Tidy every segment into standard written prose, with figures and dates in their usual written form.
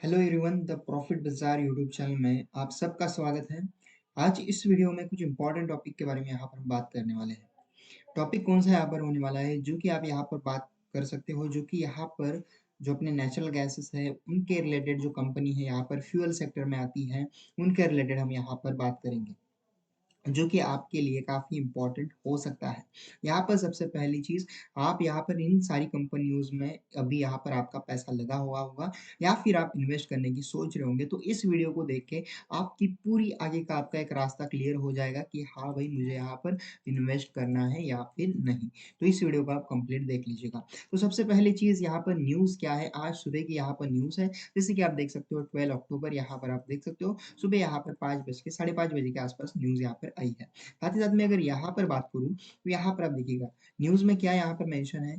Hello everyone, the profit बाजार YouTube channel में आप सबका स्वागत है। आज इस वीडियो में कुछ इंपॉर्टेंट टॉपिक के बारे में यहाँ पर हम बात करने वाले हैं। टॉपिक कौन सा यहाँ पर होने वाला है जो कि आप यहाँ पर बात कर सकते हो, जो कि यहाँ पर जो अपने नेचुरल गैसेस है उनके रिलेटेड जो कंपनी है यहाँ पर फ्यूल सेक्टर में आती है, उनके रिलेटेड हम यहाँ पर बात करेंगे जो कि आपके लिए काफ़ी इम्पोर्टेंट हो सकता है। यहाँ पर सबसे पहली चीज़, आप यहाँ पर इन सारी कंपनियोज़ में अभी यहाँ पर आपका पैसा लगा हुआ होगा या फिर आप इन्वेस्ट करने की सोच रहे होंगे, तो इस वीडियो को देख के आपकी पूरी आगे का आपका एक रास्ता क्लियर हो जाएगा कि हाँ भाई, मुझे यहाँ पर इन्वेस्ट करना है या फिर नहीं। तो इस वीडियो को आप कंप्लीट देख लीजिएगा। तो सबसे पहली चीज़ यहाँ पर न्यूज़ क्या है, आज सुबह की यहाँ पर न्यूज़ है, जैसे कि आप देख सकते हो 12 अक्टूबर यहाँ पर आप देख सकते हो सुबह यहाँ पर 5 बज के साढ़े 5 बजे के आसपास न्यूज़ यहाँ पर आई है। साथ ही साथ में अगर यहाँ पर बात करूँ तो यहाँ पर आप देखिएगा न्यूज़ में क्या यहाँ पर मेंशन है,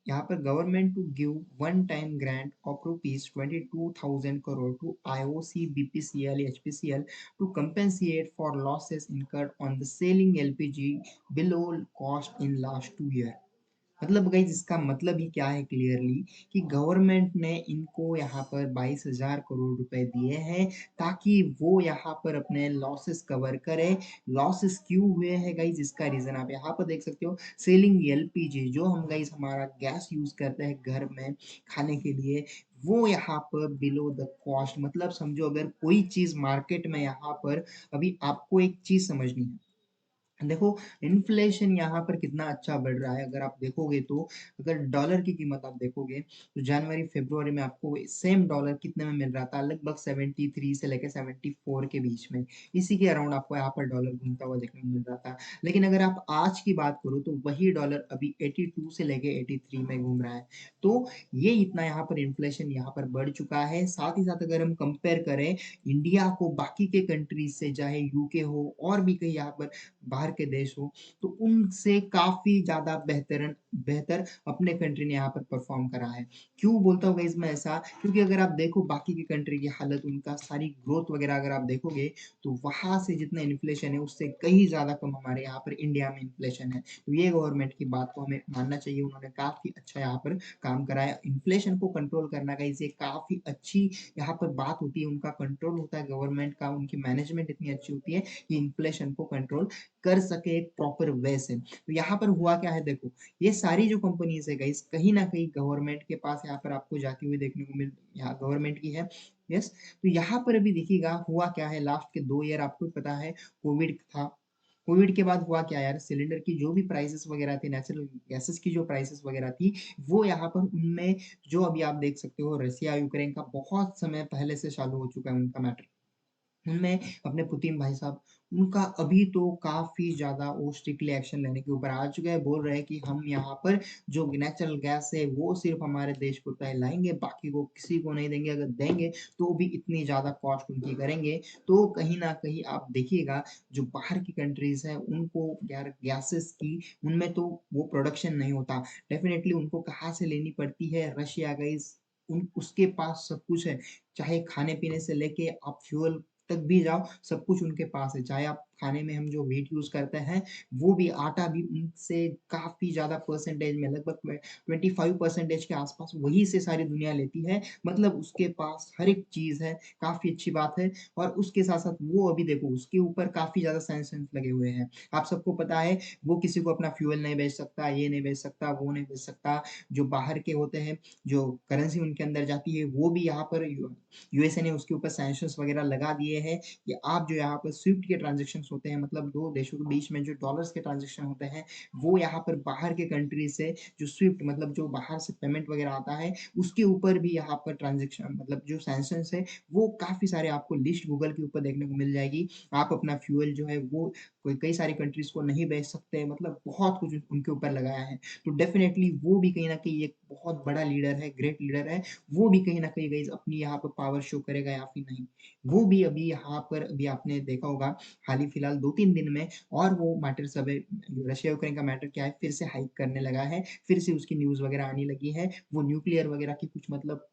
यहाँ पर government to give one time grant of rupees 22,000 crore to IOC BPCL HPCL to compensate for losses incurred on the selling LPG below cost in last 2 year। मतलब गाइज इसका मतलब ही क्या है क्लियरली, कि गवर्नमेंट ने इनको यहाँ पर 22,000 करोड़ रुपए दिए हैं ताकि वो यहाँ पर अपने लॉसेस कवर करे। लॉसेस क्यों हुए हैं गाइज, इसका रीजन आप यहाँ पर देख सकते हो। सेलिंग एलपीजी, जो हम गाइज हमारा गैस यूज करते हैं घर में खाने के लिए, वो यहाँ पर बिलो द कॉस्ट, मतलब समझो अगर कोई चीज मार्केट में यहाँ पर, अभी आपको एक चीज समझनी है। देखो, इन्फ्लेशन यहाँ पर कितना अच्छा बढ़ रहा है। अगर आप देखोगे तो अगर डॉलर की कीमत आप देखोगे तो जनवरी फरवरी में आपको सेम डॉलर कितने में मिल रहा था, लगभग 73 से लेकर 74 के बीच में, इसी के अराउंड आपको यहाँ पर डॉलर घूमता हुआ देखने को मिल रहा था। लेकिन अगर आप आज की बात करो तो वही डॉलर अभी 82 से लेके 83 में घूम रहा है। तो ये इतना यहाँ पर इन्फ्लेशन यहाँ पर बढ़ चुका है। साथ ही साथ अगर हम कंपेयर करें इंडिया को बाकी के कंट्रीज से, चाहे यूके हो और भी कहीं यहाँ पर बाहर के देश हो, तो उनसे काफी ज्यादा बेहतर बेहतर अपने कंट्री ने यहाँ पर परफॉर्म करा है। क्यों बोलता हूँ इसमें ऐसा, क्योंकि अगर आप देखो बाकी की कंट्री की हालत, उनका सारी ग्रोथ वगैरह अगर आप देखोगे तो वहां से जितना इन्फ्लेशन है उससे कहीं ज्यादा कम हमारे यहाँ पर इंडिया में इन्फ्लेशन है। तो ये गवर्नमेंट की बात को हमें मानना चाहिए, उन्होंने काफी अच्छा यहाँ पर काम करा है। इन्फ्लेशन को कंट्रोल करना का इसे काफी अच्छी यहाँ पर बात होती है, उनका कंट्रोल होता है गवर्नमेंट का, उनकी मैनेजमेंट इतनी अच्छी होती है कि इन्फ्लेशन को कंट्रोल कर सके एक प्रॉपर वे से। तो यहाँ पर हुआ क्या है, देखो ये सारी जो कंपनीज है गाइस, कहीं ना कहीं गवर्नमेंट के पास यहाँ पर आपको जाती हुई देखने को मिल, यहाँ गवर्नमेंट की है। यस, तो यहाँ पर अभी देखिएगा हुआ क्या है, लास्ट के 2 ईयर आपको पता है कोविड था। कोविड के बाद हुआ क्या यार, सिलेंडर की जो भी प्राइसेस वगैरह थी, नेचुरल गैसेस की जो प्राइसेस वगैरह थी, वो यहाँ पर उनमें जो अभी आप देख सकते हो रशिया यूक्रेन का बहुत समय पहले से चालू हो चुका है उनका मैटर। उनमें अपने पुतिन भाई साहब, उनका अभी तो काफी ज्यादा वो स्ट्रिक्टली एक्शन लेने के ऊपर आ चुके हैं। बोल रहे हैं कि हम यहाँ पर जो नेचुरल गैस है वो सिर्फ हमारे देश को तय लाएंगे, बाकी को किसी को नहीं देंगे, अगर देंगे तो भी इतनी ज्यादा कॉस्ट उनकी करेंगे। तो कहीं ना कहीं आप देखिएगा जो बाहर की कंट्रीज है उनको यार गैसेस की, उनमें तो वो प्रोडक्शन नहीं होता, डेफिनेटली उनको कहाँ से लेनी पड़ती है, रशिया का इस उन उसके पास सब कुछ है। चाहे खाने पीने से लेके आप फ्यूल तक भी जाओ, सब कुछ उनके पास है। चाहे आप खाने में हम जो व्हीट यूज करते हैं, वो भी आटा भी उनसे काफी ज्यादा परसेंटेज में, लगभग 25% के आसपास वही से सारी दुनिया लेती है। मतलब उसके पास हर एक चीज है, काफी अच्छी बात है। और उसके साथ साथ वो अभी देखो उसके ऊपर काफी ज्यादा सैंक्शंस लगे हुए हैं। आप सबको पता है वो किसी को अपना फ्यूल नहीं बेच सकता, ये नहीं बेच सकता, वो नहीं बेच सकता। जो बाहर के होते हैं, जो करेंसी उनके अंदर जाती है, वो भी यहाँ पर यूएसए ने उसके ऊपर सैंक्शंस वगैरह लगा दिए हैं कि आप जो यहाँ पर स्विफ्ट के ट्रांजेक्शन होते हैं, मतलब दो देशों के बीच में जो डॉलर्स के ट्रांजेक्शन होते हैं, वो यहाँ पर बाहर के कंट्री से जो स्विफ्ट, मतलब जो बाहर से पेमेंट वगैरह आता है, उसके ऊपर भी यहाँ पर ट्रांजेक्शन, मतलब जो सैंक्शंस है वो काफी सारे आपको लिस्ट गूगल के ऊपर देखने को मिल जाएगी। आप अपना फ्यूल जो है वो कोई कई सारी कंट्रीज को नहीं बेच सकते, मतलब बहुत कुछ उनके ऊपर लगाया है। तो डेफिनेटली वो भी कहीं ना कहीं एक बहुत बड़ा लीडर है, ग्रेट लीडर है। वो भी कहीं ना कहीं गाइस अपनी यहाँ पर पावर शो करेगा या फिर नहीं, वो भी अभी यहाँ पर, अभी आपने देखा होगा हाल ही फिलहाल 2-3 दिन में, और वो मैटर सब है, रशिया यूक्रेन का मैटर क्या है, फिर से हाइक करने लगा है, फिर से उसकी न्यूज वगैरह आने लगी है। वो न्यूक्लियर वगैरह की कुछ, मतलब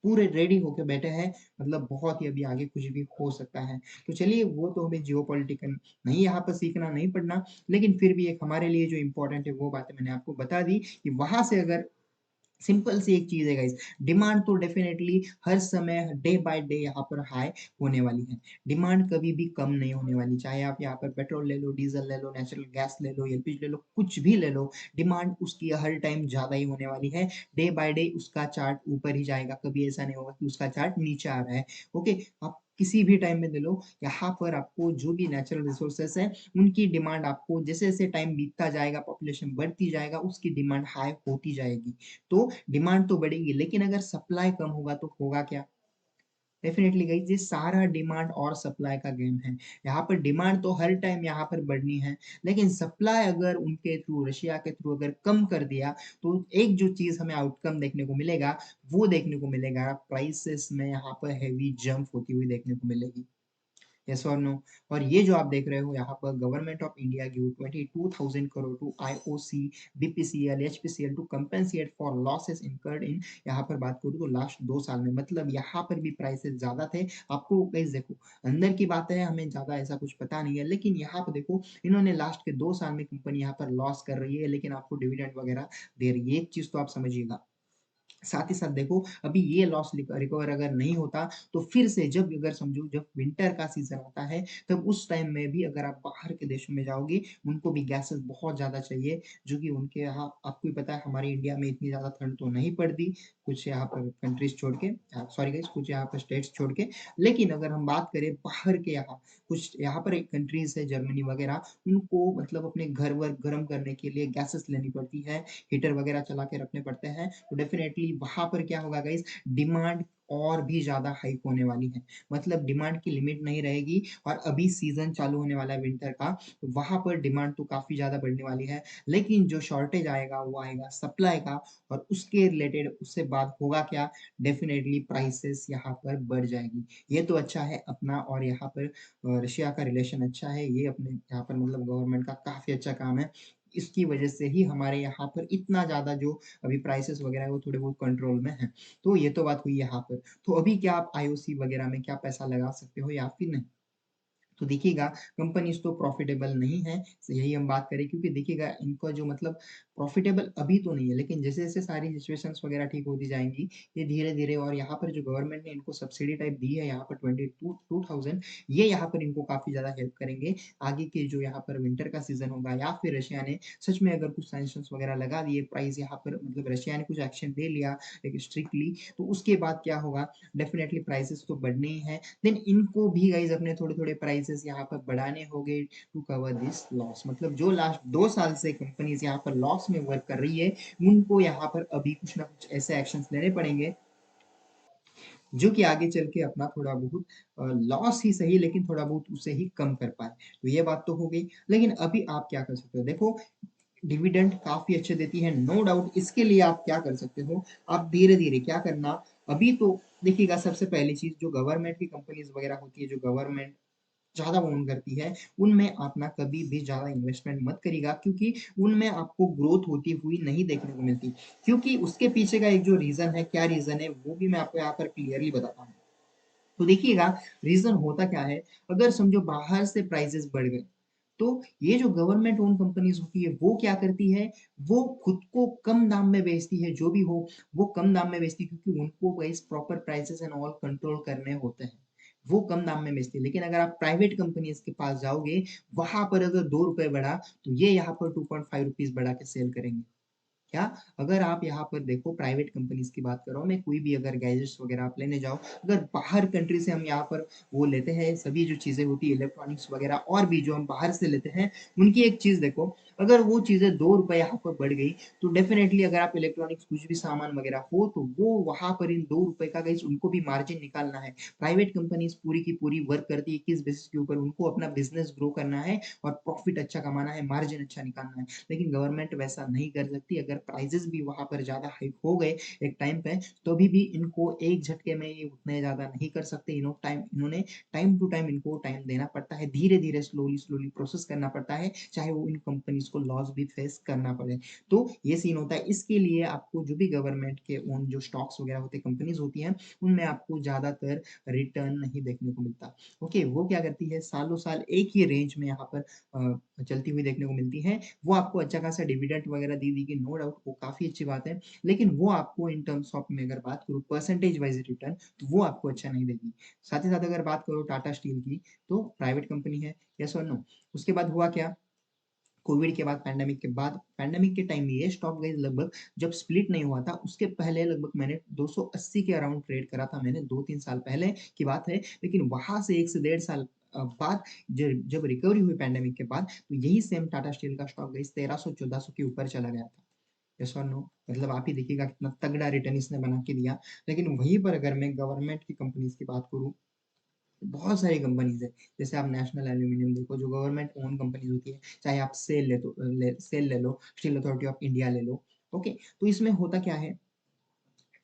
पूरे रेडी होके बैठे हैं, मतलब बहुत ही अभी आगे कुछ भी हो सकता है। तो चलिए, वो तो हमें जियो पॉलिटिकल नहीं यहाँ पर सीखना नहीं पड़ना, लेकिन फिर भी एक हमारे लिए जो इम्पोर्टेंट है वो बातें मैंने आपको बता दी कि वहां से अगर सिंपल सी एक चीज है गाइस, डिमांड तो डेफिनेटली हर समय डे बाय डे यहाँ पर हाई होने वाली है। डिमांड कभी भी कम नहीं होने वाली, चाहे आप यहाँ पर पेट्रोल ले लो, डीजल ले लो, नेचुरल गैस ले लो, एलपीजी ले लो, कुछ भी ले लो, डिमांड उसकी हर टाइम ज्यादा ही होने वाली है। डे बाय डे उसका चार्ट ऊपर ही जाएगा, कभी ऐसा नहीं होगा कि उसका चार्ट नीचे आ रहा है। ओके, आप किसी भी टाइम में ले लो, यहाँ पर आपको जो भी नेचुरल रिसोर्सेस है उनकी डिमांड आपको जैसे जैसे टाइम बीतता जाएगा, पॉपुलेशन बढ़ती जाएगा, उसकी डिमांड हाई होती जाएगी। तो डिमांड तो बढ़ेगी, लेकिन अगर सप्लाई कम होगा तो होगा क्या? डेफिनेटली गाइस, ये सारा डिमांड और सप्लाई का गेम है। यहाँ पर डिमांड तो हर टाइम यहाँ पर बढ़नी है, लेकिन सप्लाई अगर उनके थ्रू, रशिया के थ्रू अगर कम कर दिया, तो एक जो चीज हमें आउटकम देखने को मिलेगा, वो देखने को मिलेगा प्राइसेस में यहाँ पर हैवी जंप होती हुई देखने को मिलेगी। यस और नो? और ये जो आप देख रहे हो यहाँ पर, government of India give 22,000 crore to IOC, BPCL, HPCL to compensate for losses incurred in, यहाँ पर बात करूँ तो लास्ट 2 साल में, मतलब यहाँ पर भी प्राइसेस ज्यादा थे। आपको गाइस देखो, अंदर की बात है, हमें ज्यादा ऐसा कुछ पता नहीं है, लेकिन यहाँ पर देखो, इन्होंने लास्ट के 2 साल में कंपनी यहाँ पर लॉस कर रही है, लेकिन आपको डिविडेंड वगैरह दे रही है। एक चीज तो आप समझिएगा, साथ ही साथ देखो, अभी ये लॉस रिकवर अगर नहीं होता, तो फिर से जब अगर समझो जब विंटर का सीजन आता है, तब उस टाइम में भी अगर आप बाहर के देशों में जाओगे, उनको भी गैसेस बहुत ज्यादा चाहिए, जो कि उनके यहाँ आपको ही पता है, हमारे इंडिया में इतनी ज्यादा ठंड तो नहीं पड़ती, कुछ यहाँ पर कंट्रीज छोड़ के, सॉरी गाइस, कुछ यहाँ पर स्टेट्स छोड़ के। लेकिन अगर हम बात करें बाहर के, यहाँ कुछ यहाँ पर एक कंट्रीज है जर्मनी वगैरह, उनको मतलब अपने घर वर गर्म करने के लिए गैसेस लेनी पड़ती है, हीटर वगैरह चला के रखने पड़ते हैं, तो डेफिनेटली वहां पर क्या होगा गाइस, डिमांड और भी ज्यादा हाइक होने वाली है। मतलब डिमांड की लिमिट नहीं रहेगी, और अभी सीजन चालू होने वाला है विंटर का, तो वहां पर डिमांड तो काफी ज्यादा बढ़ने वाली है, लेकिन जो शॉर्टेज आएगा वो आएगा सप्लाई का, और उसके रिलेटेड उससे बात होगा क्या, डेफिनेटली प्राइसेस यहाँ पर बढ़ जाएगी। ये तो अच्छा है अपना, और यहाँ पर रशिया का रिलेशन अच्छा है, ये अपने यहाँ पर मतलब गवर्नमेंट का काफी अच्छा काम है। इसकी वजह से ही हमारे यहाँ पर इतना ज्यादा जो अभी प्राइसेस वगैरह है वो थोड़े बहुत कंट्रोल में है। तो ये तो बात हुई यहाँ पर। तो अभी क्या आप आईओसी वगैरह में क्या पैसा लगा सकते हो या फिर नहीं? तो देखिएगा, कंपनीज तो प्रॉफिटेबल नहीं है, यही हम बात करें, क्योंकि देखिएगा इनका जो मतलब प्रॉफिटेबल अभी तो नहीं है, लेकिन जैसे जैसे सारी सिचुएशंस वगैरह ठीक होती जाएंगी, ये धीरे धीरे, और यहाँ पर जो गवर्नमेंट ने इनको सब्सिडी टाइप दी है यहाँ पर 22,000, ये यहाँ पर इनको काफी ज्यादा हेल्प करेंगे आगे के जो यहाँ पर विंटर का सीजन होगा, या फिर रशिया ने सच में अगर कुछ सैंक्शंस वगैरह लगा दिए, प्राइस यहाँ पर मतलब रशिया ने कुछ एक्शन ले लिया एक स्ट्रिक्टली, तो उसके बाद क्या होगा, डेफिनेटली प्राइसेस तो बढ़ने ही है। देन इनको भी गाइज अपने थोड़े थोड़े प्राइसेस यहाँ पर बढ़ाने होंगे टू कवर दिस लॉस। मतलब जो लास्ट 2 साल से कंपनीज यहाँ पर लॉस में वर्क कर रही है, उनको यहाँ पर अभी कुछ ना कुछ ऐसे एक्शंस लेने पड़ेंगे, जो कि आगे चल के अपना थोड़ा बहुत लॉस ही सही, लेकिन थोड़ा बहुत उसे ही कम कर पाए। तो ये बात तो हो गई, लेकिन अभी आप क्या कर सकते हो, देखो डिविडेंड काफी अच्छे देती है, नो डाउट। इसके लिए आप क्या कर सकते हो, आप धीरे धीरे क्या करना, अभी तो देखिएगा, सबसे पहली चीज, जो गवर्नमेंट की कंपनीज वगैरह होती है, जो गवर्नमेंट ज्यादा ओन करती है, उनमें आप ना कभी भी ज्यादा इन्वेस्टमेंट मत करिएगा, क्योंकि उनमें आपको ग्रोथ होती हुई नहीं देखने को मिलती। क्योंकि उसके पीछे का एक जो रीजन है, क्या रीजन है, वो भी मैं आपको यहाँ पर क्लियरली बताता हूँ। तो देखिएगा, रीजन होता क्या है, अगर समझो बाहर से प्राइसेस बढ़ गए, तो ये जो गवर्नमेंट ओन कंपनीज होती है वो क्या करती है, वो खुद को कम दाम में बेचती है, जो भी हो वो कम दाम में बेचती है, क्योंकि उनको वही proper prices and all control करने होते हैं, वो कम दाम में बेचती है। लेकिन अगर आप प्राइवेट कंपनीज के पास जाओगे, वहां पर अगर 2 रुपए बढ़ा, तो ये यहाँ पर 2.5 रुपीज बढ़ा के सेल करेंगे। क्या? अगर आप यहाँ पर देखो, प्राइवेट कंपनीज की बात कर रहा हूँ मैं, कोई भी अगर गैजेट्स वगैरह आप लेने जाओ, अगर बाहर कंट्री से हम यहाँ पर वो लेते हैं, सभी जो चीजें होती है इलेक्ट्रॉनिक्स वगैरह और भी जो हम बाहर से लेते हैं, उनकी एक चीज देखो, अगर वो चीजें 2 रुपए यहाँ पर बढ़ गई, तो डेफिनेटली अगर आप इलेक्ट्रॉनिक्स कुछ भी सामान वगैरह हो, तो वो वहां पर इन 2 रुपए का गाइस उनको भी मार्जिन निकालना है। प्राइवेट कंपनीज पूरी की पूरी वर्क करती है किस बेसिस के ऊपर, उनको अपना बिजनेस ग्रो करना है और प्रॉफिट अच्छा कमाना है, मार्जिन अच्छा निकालना है। लेकिन गवर्नमेंट वैसा नहीं कर सकती, अगर प्राइजेस भी वहां पर ज्यादा हाइक हो गए एक टाइम पे, तो भी इनको एक झटके में ये उतने ज्यादा नहीं कर सकते। इन्होंने टाइम टू टाइम इनको टाइम देना पड़ता है, धीरे धीरे स्लोली स्लोली प्रोसेस करना पड़ता है, चाहे वो इन कंपनीज उसको लॉस भी फेस करना पड़े। तो ये सीन होता है, इसके लिए आपको जो भी गवर्नमेंट के ओन जो स्टॉक्स वगैरह होते हैं, कंपनीज़ होती हैं, उनमें आपको ज़्यादातर रिटर्न नहीं देखने को मिलता। ओके, वो क्या करती है सालों-साल एक ही रेंज में यहाँ पर चलती हुई देखने को मिलती है। वो आपको अच्छा खासा डिविडेंड वगैरह दे देगी, नो डाउट वो काफ़ी अच्छी बात है। लेकिन वो आपको इन टर्म्स ऑफ में अगर बात करूँ परसेंटेज वाइज़ रिटर्न, तो वो आपको अच्छा नहीं देगी। साथ ही साथ अगर बात करो टाटा स्टील की, तो प्राइवेट कंपनी है, येस और नो? उसके बाद हुआ क्या? कोविड के बाद, पैंडेमिक के टाइम में ये स्टॉक गाइस लगभग जब स्प्लिट नहीं हुआ था, उसके पहले लगभग मैंने 280 के अराउंड ट्रेड करा था मैंने 2-3 साल पहले की बात है। लेकिन वहाँ से 1 से डेढ़ साल बाद ज जब रिकवरी हुई पैंडेमिक के बाद, तो यही सेम टाटा स्टील का स्टॉक गाइस 1300-1400 के ऊपर चला गया था। यस और नो? मतलब आप ही देखिएगा कितना तगड़ा रिटर्न इसने बना के दिया। लेकिन वहीं पर अगर मैं गवर्नमेंट की कंपनीज़ की बात करूँ, बहुत सारी कंपनीज़ हैं। जैसे आप नेशनल एल्यूमीनियम देखो, जो गवर्नमेंट ओन कंपनीज़ होती है, चाहे आप सेल ले लो, स्टील अथॉरिटी ऑफ इंडिया ले लो, ओके? तो इसमें होता क्या है,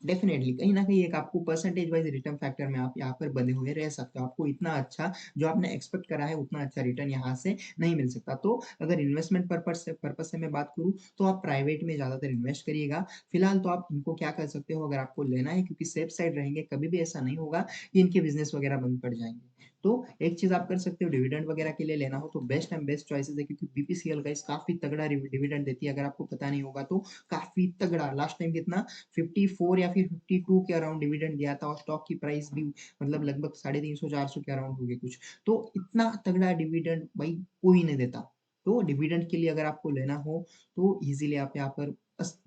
डेफ़िनेटली कहीं न कहीं एक आपको परसेंटेज वाइज़ रिटर्न फैक्टर में आप यहाँ पर बंधे हुए रह सकते हो। आपको इतना अच्छा जो आपने एक्सपेक्ट करा है, उतना अच्छा रिटर्न यहाँ से नहीं मिल सकता। तो अगर इन्वेस्टमेंट पर्पज़ से मैं बात करूँ, तो आप प्राइवेट में ज़्यादातर इन्वेस्ट करिएगा। फिलहाल तो आप इनको क्या कर सकते हो, अगर आपको लेना है, क्योंकि सेफ साइड रहेंगे, कभी भी ऐसा नहीं होगा कि इनके बिज़नेस वग़ैरह बंद पड़ जाएँगे। तो एक चीज़ आप कर सकते हो, डिविडेंड वग़ैरह के लिए लेना हो तो बेस्ट एंड बेस्ट चॉइसेस है, क्योंकि बीपीसीएल गाइस काफ़ी तगड़ा डिविडेंड देती है। अगर आपको पता नहीं होगा तो काफ़ी तगड़ा, लास्ट टाइम कितना 54 या फिर 52 के अराउंड डिविडेंड दिया था, और स्टॉक की प्राइस भी मतलब लगभग 350-400 के अराउंड होगी कुछ। तो इतना तगड़ा डिविडेंड भाई कोई नहीं देता। तो डिविडेंड के लिए अगर आपको लेना हो तो ईज़िली आप यहाँ पर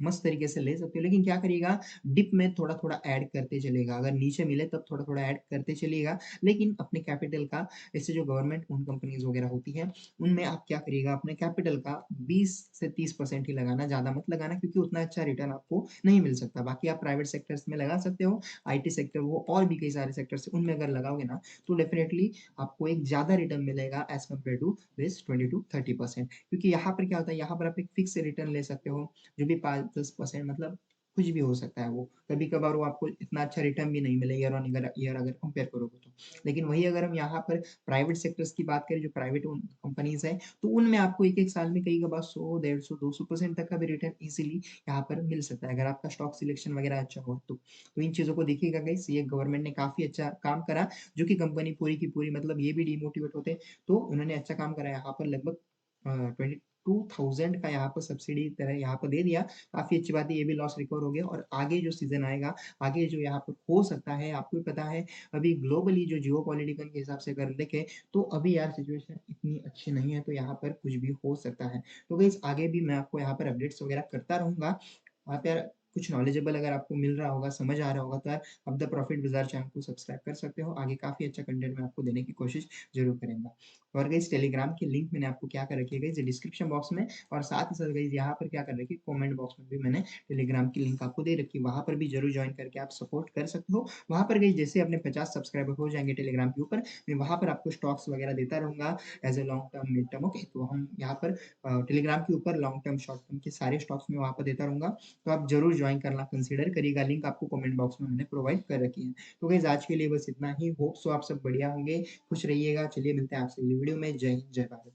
मस्त तरीके से ले सकते हो। लेकिन क्या करिएगा, डिप में थोड़ा-थोड़ा ऐड करते चलिएगा। अगर नीचे मिले तब थोड़ा-थोड़ा ऐड करते चलिएगा। लेकिन अपने कैपिटल का, ऐसे जो गवर्नमेंट ओन्ड कंपनीज़ वगैरह होती हैं, उनमें आप क्या करिएगा, अपने कैपिटल का 20 से 30% ही लगाना, ज़्यादा मत लगाना, क्योंकि उतना अच्छा रिटर्न आपको नहीं मिल सकता। बाकी आप प्राइवेट सेक्टर्स में लगा सकते हो, आईटी सेक्टर हो, और भी कई सारे सेक्टर्स हैं, उनमें अगर लगाओगे ना, तो डेफ़िनेटली आपको एक ज़्यादा रिटर्न मिलेगा as compare to this 20 to 30%, क्योंकि यहाँ पर क्या होता है, यहाँ पर आप एक फिक्स रिटर्न ले सकते हो, जो भी 5-10% मतलब कुछ भी हो सकता है वो। कभी-कभार वो आपको इतना अच्छा रिटर्न भी नहीं मिले ईयर ऑन ईयर अगर कंपेयर करोगे तो। लेकिन वही अगर हम यहाँ पर प्राइवेट सेक्टर्स की बात करें, जो प्राइवेट ओन्ड कंपनीज़ हैं, तो उनमें आपको एक-एक साल में कई कभार 100, 150, 200% तक का भी रिटर्न ईज़िली यहाँ पर मिल सकता है, अगर आपका स्टॉक सिलेक्शन वगैरह अच्छा हो तो। तो इन चीज़ों को देखिएगा गाइस, ये गवर्नमेंट ने काफ़ी अच्छा काम करा, जो कि कंपनी पूरी की पूरी मतलब ये भी डिमोटिवेट होते, तो उन्होंने अच्छा काम करा, यहाँ पर लगभग 22,000 का यहाँ पर सब्सिडी तरह यहाँ पर दे दिया। काफ़ी अच्छी बात है, ये भी लॉस रिकवर हो गया, और आगे जो सीज़न आएगा, आगे जो यहाँ पर हो सकता है, आपको भी पता है, अभी ग्लोबली जो जियोपॉलिटिकल के हिसाब से अगर देखें, तो अभी यार सिचुएशन इतनी अच्छी नहीं है, तो यहाँ पर कुछ भी हो सकता है। तो गाइस आगे भी मैं आपको यहाँ पर अपडेट्स वगैरह करता रहूँगा। आप यार कुछ नॉलेजेबल अगर आपको मिल रहा होगा, समझ आ रहा होगा, तो यार आप द प्रॉफिट बाज़ार चैनल को सब्सक्राइब कर सकते हो। आगे काफ़ी अच्छा कंटेंट मैं आपको देने की कोशिश ज़रूर करूँगा। और गाइस टेलीग्राम की लिंक मैंने आपको क्या कर रखी है गाइस, डिस्क्रिप्शन बॉक्स में, और साथ ही साथ गाइस यहाँ पर क्या कर रखी है, कमेंट बॉक्स में भी मैंने टेलीग्राम की लिंक आपको दे रखी है। वहाँ पर भी ज़रूर जॉइन करके आप सपोर्ट कर सकते हो। वहाँ पर गाइस जैसे अपने 50 सब्सक्राइबर हो जाएँगे टेलीग्राम के ऊपर, मैं वहाँ पर आपको स्टॉक्स वगैरह देता रहूँगा as a long term, mid term, okay. तो हम यहाँ पर टेलीग्राम के ऊपर लॉन्ग टर्म, शॉर्ट टर्म के सारे स्टॉक्स मैं वहाँ पर देता रहूँगा। तो आप ज़रूर जॉइन करना कंसीडर करिएगा, लिंक आपको कमेंट बॉक्स में मैंने प्रोवाइड कर रखी है। तो गाइस आज के लिए बस इतना ही, होप सो आप सब बढ़िया होंगे, खुश रहिएगा। चलिए मिलते हैं आपसे अगली वीडियो में। जय हिंद, जय भारत।